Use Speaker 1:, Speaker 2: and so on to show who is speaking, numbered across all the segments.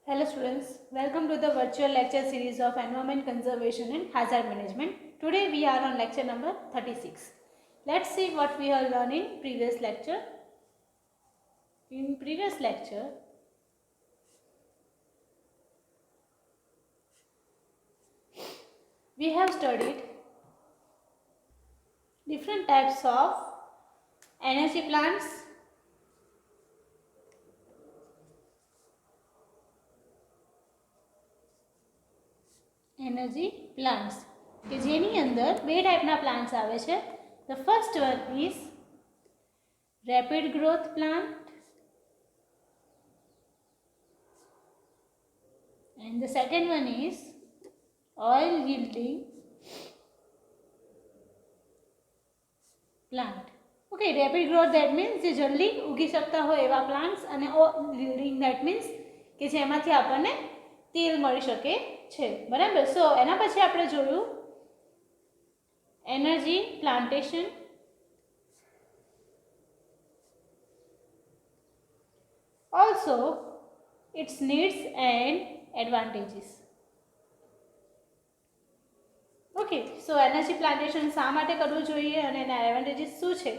Speaker 1: Hello students, welcome to the virtual lecture series of Environment Conservation and Hazard Management. Today we are on lecture number 36. Let's see what we have learned in previous lecture. In previous lecture, we have studied different types of energy plants, કે જેની અંદર બે ટાઈપના plants આવે છે. The first one is rapid growth plant and the second one is oil yielding plant. Okay, rapid growth that means જે જલ્દી ઉગી શકતા હોય એવા પ્લાન્ટ્સ અને oil yielding that means કે જેમાંથી આપણને તેલ મળી શકે છે. બરાબર. સો એના પછી આપણે જોયું energy plantation, also its needs and advantages. Okay, so energy plantation શા માટે કરવું જોઈએ અને એના એડવાન્ટેજીસ શું છે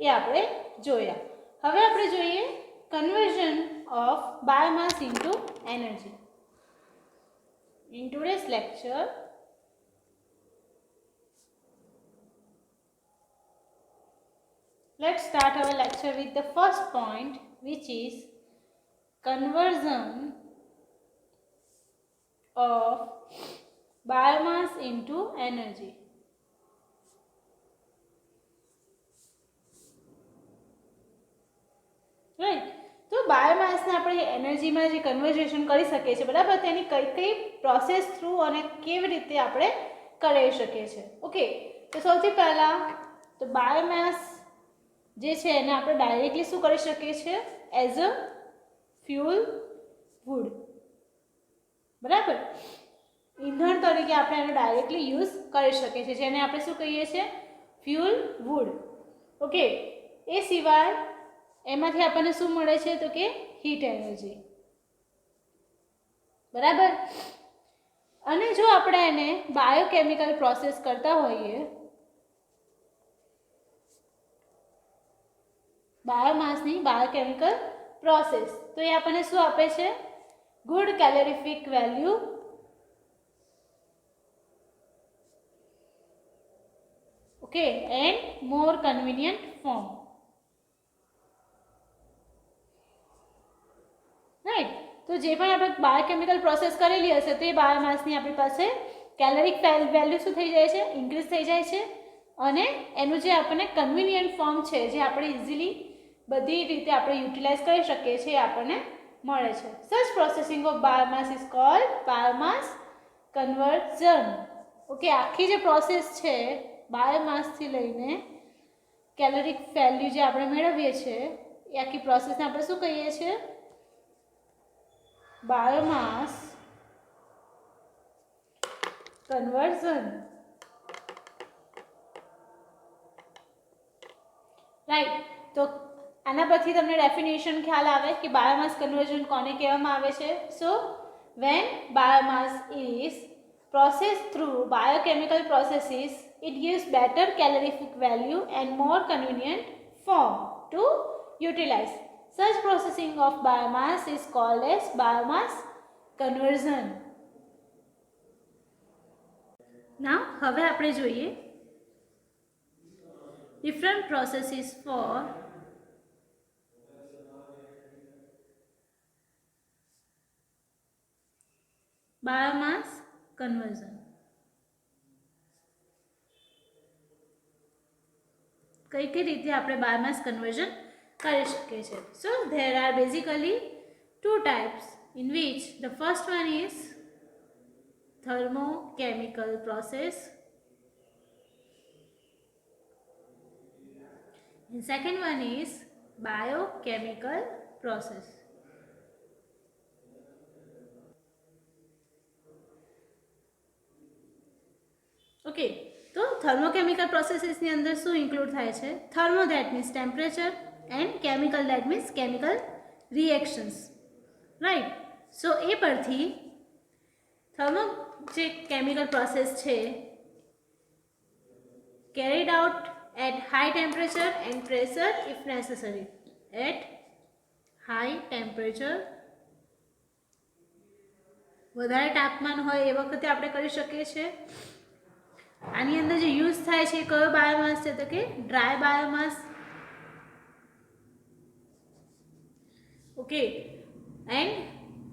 Speaker 1: એ આપણે જોયા. હવે આપણે જોઈએ conversion of biomass into energy. In today's lecture, let's start our lecture with the first point, which is conversion of biomass into energy. Right. તો બાયોમાસને આપણે એનર્જીમાં જે કન્વર્ઝેશન કરી શકીએ છીએ, બરાબર, તેની કઈ કઈ પ્રોસેસ થ્રુ અને કેવી રીતે આપણે કરી શકીએ છીએ. ઓકે, તો સૌથી પહેલાં તો બાયોમાસ જે છે એને આપણે ડાયરેક્ટલી શું કરી શકીએ છીએ? As a fuel wood. બરાબર, ઈંધણ તરીકે આપણે એનો ડાયરેક્ટલી યુઝ કરી શકીએ છીએ, જેને આપણે શું કહીએ છીએ? Fuel wood. ઓકે, એ સિવાય એમાંથી આપણને શું મળે છે? તો કે હીટ એનર્જી. બરાબર. અને જો આપણે એને બાયોકેમિકલ પ્રોસેસ કરતા હોઈએ, બાયોમાસની બાયોકેમિકલ પ્રોસેસ, તો એ આપણને શું આપે છે? Good calorific value, okay, and more convenient form. Right. તો જે પણ આપણે બાયોકેમિકલ પ્રોસેસ કરેલી હશે તે બાયોમાસની આપણી પાસે કેલરીક વેલ્યુ શું થઈ જાય છે? ઇન્ક્રીઝ થઈ જાય છે. અને એનું જે આપણને કન્વીનિયન્ટ ફોર્મ છે, જે આપણે ઇઝીલી બધી રીતે આપણે યુટિલાઇઝ કરી શકીએ છીએ, એ આપણને મળે છે. Such processing of biomass is called biomass conversion. Okay, આખી જે પ્રોસેસ છે બાયોમાસથી લઈને કેલરીક વેલ્યુ જે આપણે મેળવીએ છીએ એ આખી પ્રોસેસને આપણે શું કહીએ છીએ? Biomass conversion. રાઈટ. તો આના પરથી તમને ડેફિનેશન ખ્યાલ આવે કે બાયોમાસ કન્વર્ઝન કોને કહેવામાં આવે છે. So when biomass is processed through biochemical processes, it gives better calorific value and more convenient form to utilize. Such processing of biomass is called as biomass conversion. Now, હવે આપણે જોઈએ different processes for biomass conversion. કઈ કઈ રીતે આપણે biomass conversion કરી શકીએ છીએ? So there are basically two types, in which the first one is thermochemical process and second one is biochemical process. Okay, તો થર્મોકેમિકલ પ્રોસેસીસની અંદર શું ઇન્ક્લુડ થાય છે? Thermo that means temperature and chemical that means chemical reactions. Right. So એ પરથી thermo જે chemical process છે carried out at high temperature and pressure if necessary. At high temperature વધારે તાપમાન હોય એ વખતે આપણે કરી શકીએ છીએ. આની અંદર જે યુઝ થાય છે કયો બાયોમાસ છે તો કે ડ્રાય બાયોમાસ. ઓકે, એન્ડ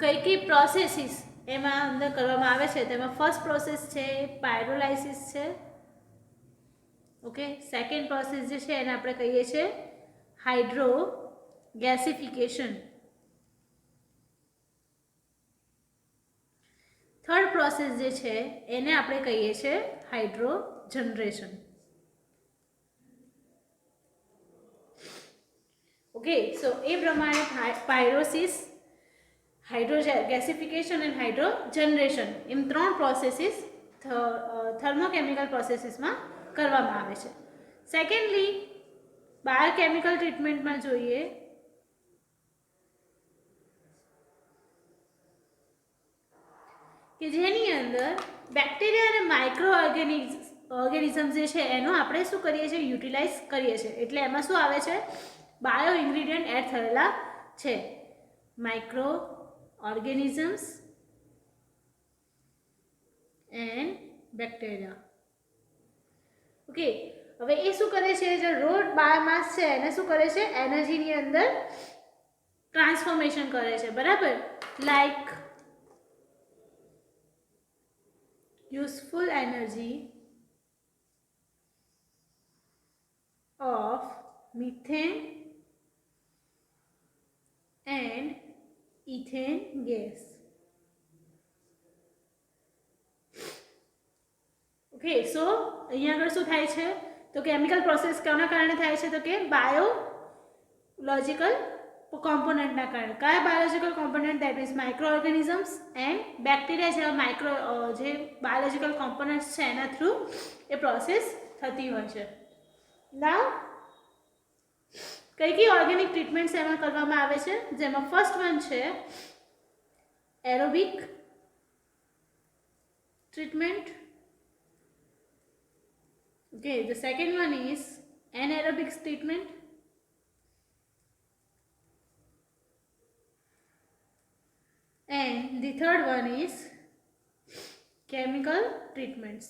Speaker 1: કઈ પ્રોસેસીસ એમાં અંદર કરવામાં આવે છે તેમાં ફર્સ્ટ પ્રોસેસ છે પાયરોલાઇસિસ છે. ઓકે, સેકન્ડ પ્રોસેસ જે છે એને આપણે કહીએ છીએ હાઇડ્રો ગેસિફિકેશન. થર્ડ પ્રોસેસ જે છે એને આપણે કહીએ છીએ હાઇડ્રો જનરેશન. ઓકે, સો એ પ્રમાણે pyrolysis, hydro gasification and hydro generation એમ 3 પ્રોસેસીસ થર્મોકેમિકલ પ્રોસેસીસમાં કરવામાં આવે છે. સેકન્ડલી બાયોકેમિકલ ટ્રીટમેન્ટમાં જોઈએ કે જેની અંદર બેક્ટેરિયા અને માઇક્રો ઓર્ગેનિઝમ જે છે એનો આપણે શું કરીએ છીએ યુટિલાઇઝ કરીએ છીએ. એટલે એમાં શું આવે છે બાયો ઇન્ગ્રીડિયન્ટ એડ થયેલા છે, micro organisms and bacteria. Okay, હવે એ શું કરે છે જે રો બાયોમાસ છે એને શું કરે છે એનર્જીની અંદર ટ્રાન્સફોર્મેશન કરે છે. બરાબર, like useful energy of methane and ethane gas. Okay, so અહીંયા આગળ શું થાય છે તો કેમિકલ પ્રોસેસ કોના કારણે થાય છે તો કે બાયોલોજિકલ કોમ્પોનન્ટના કારણે. કયા biological component? That means micro organisms and bacteria જેવા માઇક્રો જે બાયોલોજિકલ કોમ્પોનન્ટ્સ છે એના થ્રુ એ પ્રોસેસ થતી હોય છે. નાઉ કઈ ઓર્ગેનિક ટ્રીટમેન્ટ્સ એમાં કરવામાં આવે છે જેમાં ફર્સ્ટ વન છે aerobic treatment. Okay, the second one is anaerobic treatment. And the third one is chemical treatments.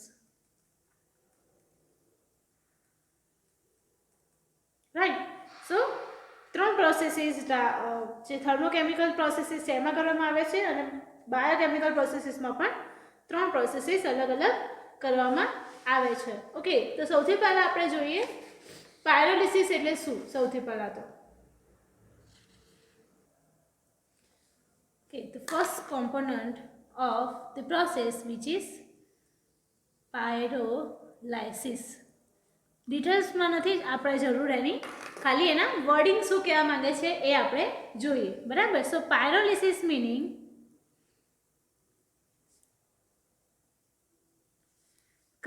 Speaker 1: Right. So, 3 processes જે thermochemical processes છે એમાં કરવામાં આવે છે અને biochemical processesમાં પણ 3 processes અલગ અલગ કરવામાં આવે છે. ઓકે, તો સૌથી પહેલા આપણે જોઈએ પાયરોલિસિસ એટલે શું. સૌથી પહેલા તો okay, the first component of the process which is pyrolysis. ડિટેલ્સમાં નથી આપણે જરૂર એની, ખાલી એના વર્ડિંગ શું કહેવા માંગે છે એ આપણે જોઈએ. બરાબર, સો પાયરોલિસિસ મીનિંગ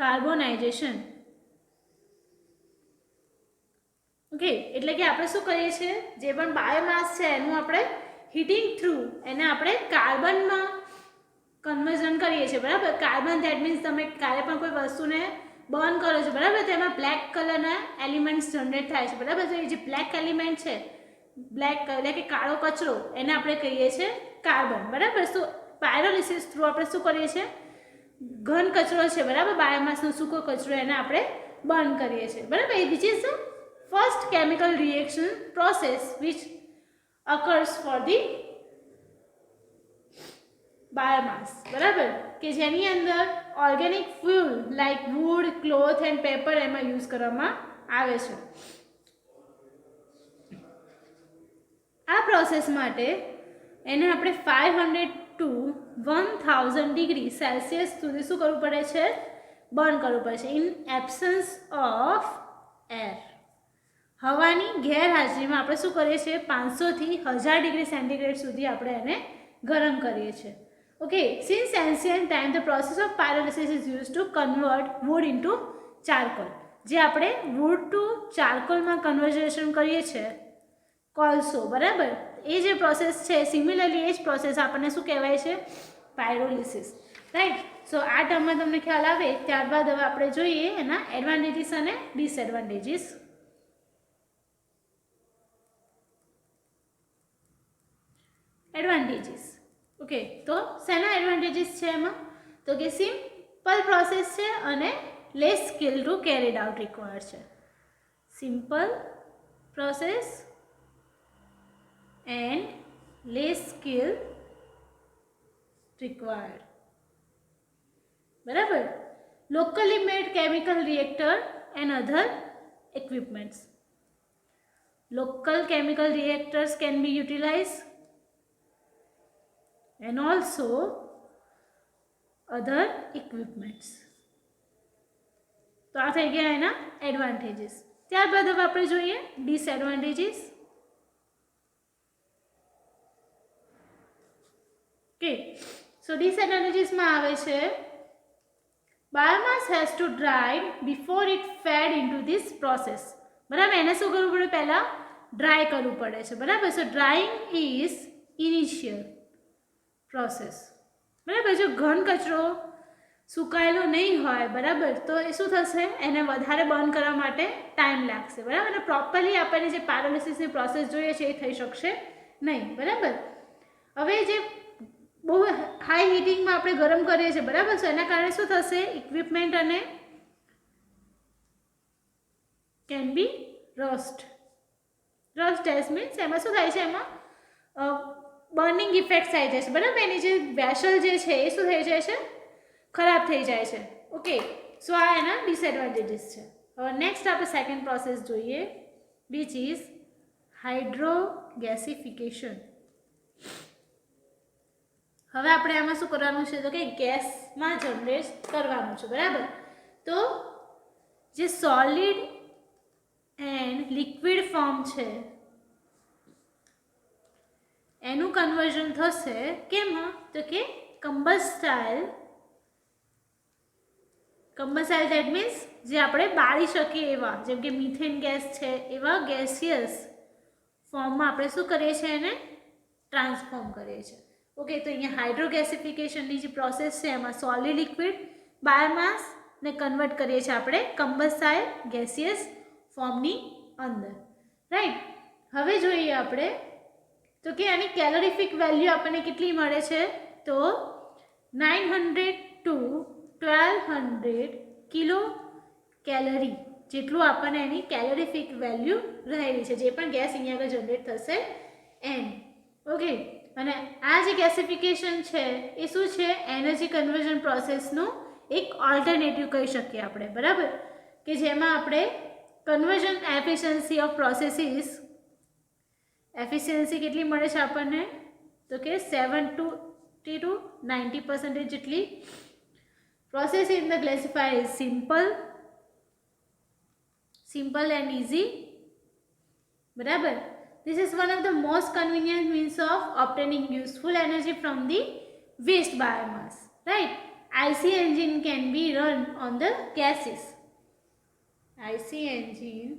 Speaker 1: કાર્બોનાઇઝેશન. ઓકે, એટલે કે આપણે શું કરીએ છીએ જે પણ બાયોમાસ છે એનું આપણે હીટિંગ થ્રુ એને આપણે કાર્બનમાં કન્વર્ઝન કરીએ છીએ. બરાબર, કાર્બન ધેટ મીન્સ તમે ક્યારે પણ કોઈ વસ્તુને બર્ન કરો છો બરાબર તો એમાં બ્લેક કલરના એલિમેન્ટ્સ જનરેટ થાય છે. બરાબર, તો એ જે બ્લેક એલિમેન્ટ છે, બ્લેક એટલે કે કાળો કચરો એને આપણે કહીએ છીએ કાર્બન. બરાબર, સો પાયરોલિસિસ થ્રુ આપણે શું કરીએ છીએ ઘન કચરો છે બરાબર બાયોમાસનો સૂકો કચરો એને આપણે બર્ન કરીએ છીએ. બરાબર, which is the first chemical reaction process which occurs for the biomass. બરાબર, કે જેની અંદર organic fuel like wood, cloth and paper એમાં યુઝ કરવામાં આવે છે. આ પ્રોસેસ માટે એને આપણે 500 to 1000 ડિગ્રી સેલ્સિયસ સુધી શું કરવું પડે છે બર્ન કરવું પડે છે ઇન એબ્સન્સ ઓફ એર. હવાની ગેરહાજરીમાં આપણે શું કરીએ છીએ 500 થી 1000 ડિગ્રી સેન્ટીગ્રેડ સુધી આપણે એને ગરમ કરીએ છીએ. Okay, since ancient time the process of pyrolysis is use to convert wood into charcoal. જે આપણે વુડ ટુ ચારકોલમાં કન્વર્ઝેશન કરીએ છીએ કોલસો. બરાબર, એ જે પ્રોસેસ છે સિમિલરલી એ જ પ્રોસેસ આપણને શું કહેવાય છે? પાયરોલિસિસ, રાઈટ. સો આ ટર્મમાં તમને ખ્યાલ આવે. ત્યારબાદ હવે આપણે જોઈએ એના એડવાન્ટેજીસ અને ડિસએડવાન્ટેજીસ. એડવાન્ટેજીસ, ઓકે, તો શેના એડવાન્ટેજીસ છે એમાં? તો કે સિમ્પલ પ્રોસેસ છે અને less skill to carried out required છે. Simple process and less skill required, બરાબર. Locally made chemical reactor and other equipments. Local chemical reactors can be utilized and also other equipments. તો આ થઈ ગયા એના advantages. ત્યારબાદ હવે આપણે જોઈએ ડિસએડવાન્ટેજીસ. ઓકે, સો ડિસએડવાન્ટેજીસમાં આવે છે biomass has to dry before it fed into this process. બરાબર, એને શું કરવું પડે? પહેલા ડ્રાય કરવું પડે છે, બરાબર. સો ડ્રાઇંગ ઇઝ ઇનિશિયલ પ્રોસેસ, બરાબર. જો ઘન કચરો સુકાયેલો નહીં હોય, બરાબર, તો એ શું થશે? એને વધારે બર્ન કરવા માટે ટાઈમ લાગશે, બરાબર. અને પ્રોપરલી આપણને જે પાયરોલિસિસની પ્રોસેસ જોઈએ છે એ થઈ શકશે નહીં, બરાબર. હવે જે બહુ હાઈ હીટિંગમાં આપણે ગરમ કરીએ છીએ, બરાબર. સો એના કારણે શું થશે? ઇક્વિપમેન્ટ અને can be rust. Rust as means એમાં શું થાય છે? એમાં બર્નિંગ ઇફેક્ટ થઈ જાય છે, બરાબર. એની જે વેસલ જે છે એ શું થઈ જાય છે? ખરાબ થઈ જાય છે. ઓકે, સો આ એના ડિસએડવાન્ટેજીસ છે. હવે નેક્સ્ટ આપણે સેકન્ડ પ્રોસેસ જોઈએ, વિચ ઇઝ હાઇડ્રોગેસિફિકેશન. હવે આપણે આમાં શું કરવાનું છે? તો કે ગેસમાં જનરેટ કરવાનું છે, બરાબર. તો જે સોલિડ એન્ડ લિક્વિડ ફોર્મ છે એનું કન્વર્ઝન થશે કેમાં? તો કે કમ્બસ્ટાઇલ. કમ્બસ્ટાઇલ ધેટ મીન્સ જે આપણે બાળી શકીએ એવા, જેમ કે મિથેન ગેસ છે, એવા ગેસિયસ ફોર્મમાં આપણે શું કરીએ છીએ? એને ટ્રાન્સફોર્મ કરીએ છીએ. ઓકે, તો અહીંયા હાઇડ્રોગેસિફિકેશનની જે પ્રોસેસ છે એમાં સોલિડ લિક્વિડ બાયોમાસને કન્વર્ટ કરીએ છીએ આપણે કમ્બસ્ટાઇલ ગેસિયસ ફોર્મની અંદર, રાઈટ. હવે જોઈએ આપણે તો કે આની કેલોરીફિક વેલ્યુ આપણને કેટલી મળે છે? તો 900 to 1200 કિલો કેલરી જેટલું આપણને એની કેલોરીફિક વેલ્યુ રહેલી છે, જે પણ ગેસ અહીંયા આગળ જનરેટ થશે એમ. ઓકે, અને આ જે ગેસિફિકેશન છે એ શું છે? એનર્જી કન્વર્ઝન પ્રોસેસનું એક ઓલ્ટરનેટિવ કહી શકીએ આપણે, બરાબર. કે જેમાં આપણે conversion efficiency of processes, efficiency કેટલી મળે છે આપણને? તો કે 70 to 90% જેટલી. Process in the gasifier is simple and easy, બરાબર. This is one of the most convenient means of obtaining useful energy from the waste biomass, right? IC engine can be run on the gases. IC engine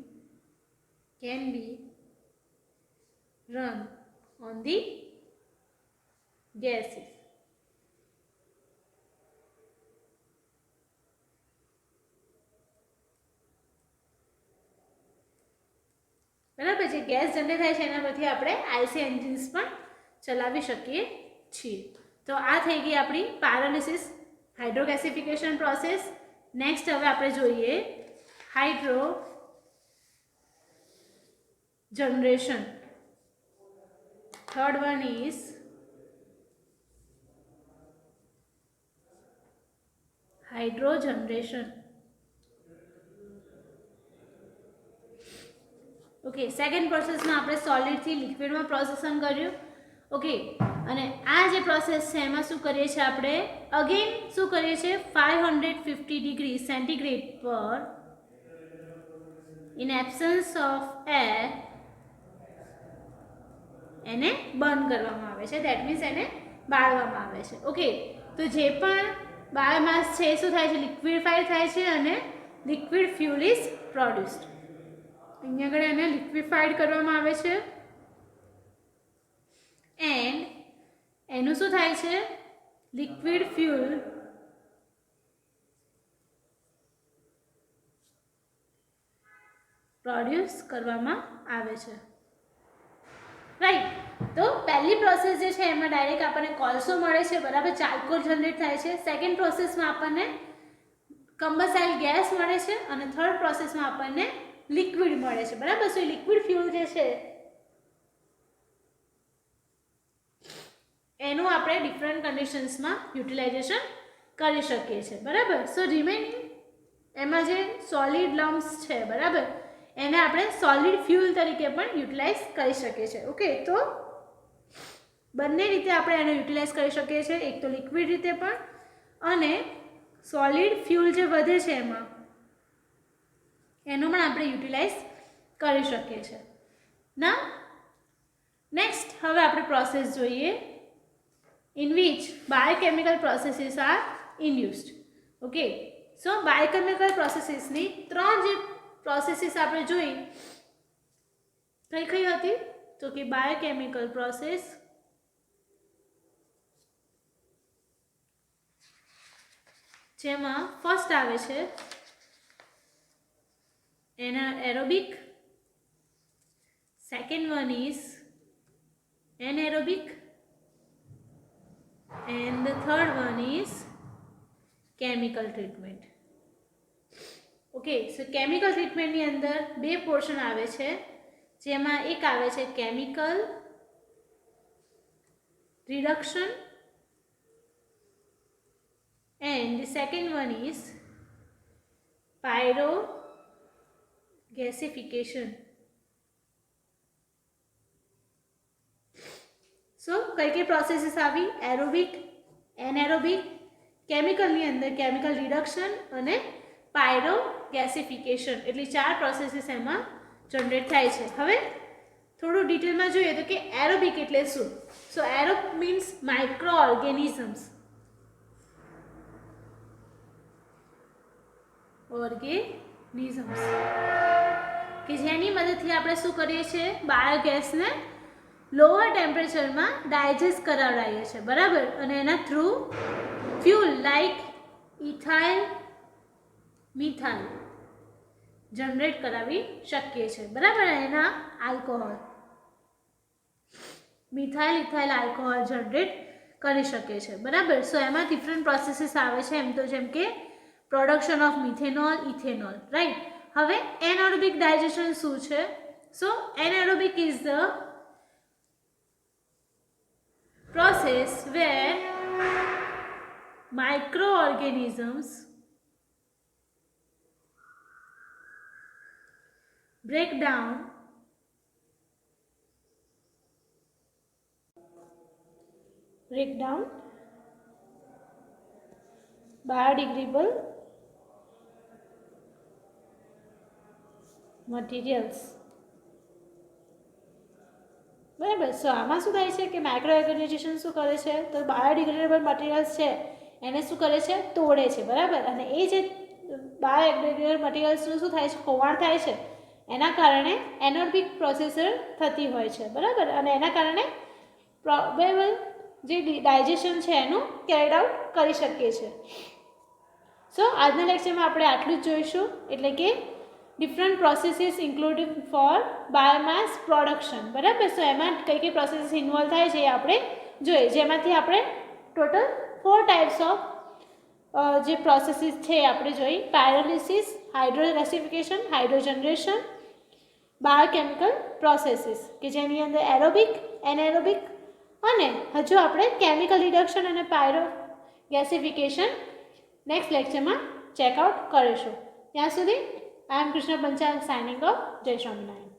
Speaker 1: can be run on the gases. બરાબર, જે gas generate થાય છે એના પરથી આપણે IC engines પણ ચલાવી શકીએ છીએ. તો આ થઈ ગઈ આપણી પાયરોલિસિસ હાઇડ્રોગેસિફિકેશન પ્રોસેસ. નેક્સ્ટ હવે આપણે જોઈએ hydro generation. Third one is hydro generation. Okay, second પ્રોસેસમાં આપણે સોલિડથી લિક્વિડમાં પ્રોસેસન કર્યું. ઓકે, અને આ જે પ્રોસેસ છે એમાં શું કરીએ છીએ આપણે? અગેન શું કરીએ છીએ? 550 ડિગ્રી સેન્ટીગ્રેડ પર ઇન એબ્સન્સ ઓફ એર એને બર્ન કરવામાં આવે છે, દેટ મીન્સ એને બાળવામાં આવે છે. ઓકે, તો જે પણ બાયોમાસ છે એ શું થાય છે? લિક્વિફાઈડ થાય છે અને લિક્વિડ ફ્યુલ ઇઝ પ્રોડ્યુસ્ડ. અહીંયા આગળ એને લિક્વિફાઈડ કરવામાં આવે છે એન્ડ એનું શું થાય છે, લિક્વિડ ફ્યુલ પ્રોડ્યુસ કરવામાં આવે છે, રાઈટ. તો પહેલી પ્રોસેસ જે છે એમાં ડાયરેક્ટ આપણને કોલસો મળે છે, બરાબર, ચારકોલ જનરેટ થાય છે. સેકન્ડ પ્રોસેસમાં આપણને કમ્બસાઇલ ગેસ મળે છે અને થર્ડ પ્રોસેસમાં આપણને લિક્વિડ મળે છે, બરાબર. સો લિક્વિડ ફ્યુલ જે છે એનું આપણે ડિફરન્ટ કન્ડિશન્સમાં યુટિલાઇઝેશન કરી શકીએ છીએ, બરાબર. સો રિમેનિંગ એમાં જે સોલિડ લમ્સ છે, બરાબર, એને આપણે સોલિડ ફ્યુલ તરીકે પણ યુટિલાઇઝ કરી શકીએ છીએ. ઓકે, તો બંને રીતે આપણે એને યુટિલાઇઝ કરી શકીએ છીએ, એક તો લિક્વિડ રીતે પણ અને સોલિડ ફ્યુલ જે વધે છે એમાં એનું પણ આપણે યુટિલાઇઝ કરી શકીએ છીએ. ના નેક્સ્ટ હવે આપણે પ્રોસેસ જોઈએ in which biochemical processes are induced. Okay, so biochemical processes ની ત્રણ જે પ્રોસેસીસ આપણે જોઈ કઈ કઈ હતી, તો કે બાયોકેમિકલ પ્રોસેસ, જેમાં ફર્સ્ટ આવે છે aerobic, second one is anaerobic and the third one is chemical treatment. Okay, so chemical treatment ની અંદર બે પોર્શન આવે છે, જેમાં એક આવે છે chemical reduction and the second one is pyrogasification. સો કઈ કઈ પ્રોસેસીસ આવી, એરોબિક, એનએરોબિક, કેમિકલની અંદર કેમિકલ રિડક્શન અને પાયરોગેસિફિકેશન, એટલી ચાર પ્રોસેસીસ એમાં જનરેટ થાય છે. હવે થોડું ડિટેલમાં જોઈએ તો કે એરોબિક એટલે શું. સો એરોબ મીન્સ માઇક્રો ઓર્ગેનિઝમ્સ, કે જેની મદદથી આપણે શું કરીએ છીએ, બાયોગેસને લોઅર ટેમ્પરેચરમાં ડાયજેસ્ટ કરાવડાવીએ છીએ, બરાબર, અને એના through fuel like ethyl, methyl generate કરાવી શકીએ છીએ, બરાબર. એના alcohol, methyl ethyl alcohol generate કરી શકીએ છીએ, બરાબર. સો એમાં ડિફરન્ટ પ્રોસેસીસ આવે છે, એમ તો જેમ કે production of methanol, ethanol, right. હવે એનએરોબિક ડાયજેશન શું છે? So anaerobic is the process where microorganisms break down biodegradable materials, બરાબર. સો આમાં શું થાય છે કે માઇક્રો ઓર્ગેનાઇઝેશન શું કરે છે, તો બાયોડિગ્રેડેબલ મટીરિયલ્સ છે એને શું કરે છે, તોડે છે, બરાબર. અને એ જે બાયોડિગ્રેડેબલ મટીરિયલ્સનું શું થાય છે, ખોવાણ થાય છે, એના કારણે એનએરોબિક પ્રોસેસર થતી હોય છે, બરાબર. અને એના કારણે પ્રોબેબલ જે ડાયજેશન છે એનું કેરીડ આઉટ કરી શકીએ છીએ. સો આજના લેક્ચરમાં આપણે આટલું જ જોઈશું, એટલે કે different processes including for biomass production, બરાબર. સો એમાં કઈ કઈ પ્રોસેસીસ ઇન્વોલ્વ થાય છે એ આપણે જોઈએ, જેમાંથી આપણે ટોટલ 4 ટાઈપ્સ ઓફ જે પ્રોસેસીસ છે એ આપણે જોઈ, પાયરોલિસિસ, હાઇડ્રોગેસિફિકેશન, હાઇડ્રોજનરેશન, બાયોકેમિકલ પ્રોસેસીસ, કે જેની અંદર એરોબિક, એનએરોબિક અને હજુ આપણે કેમિકલ રિડક્શન અને પાયરોગેસિફિકેશન નેક્સ્ટ લેક્ચરમાં ચેકઆઉટ કરીશું. ત્યાં સુધી I am Krishna Panchal signing off. Jai Swaminarayan.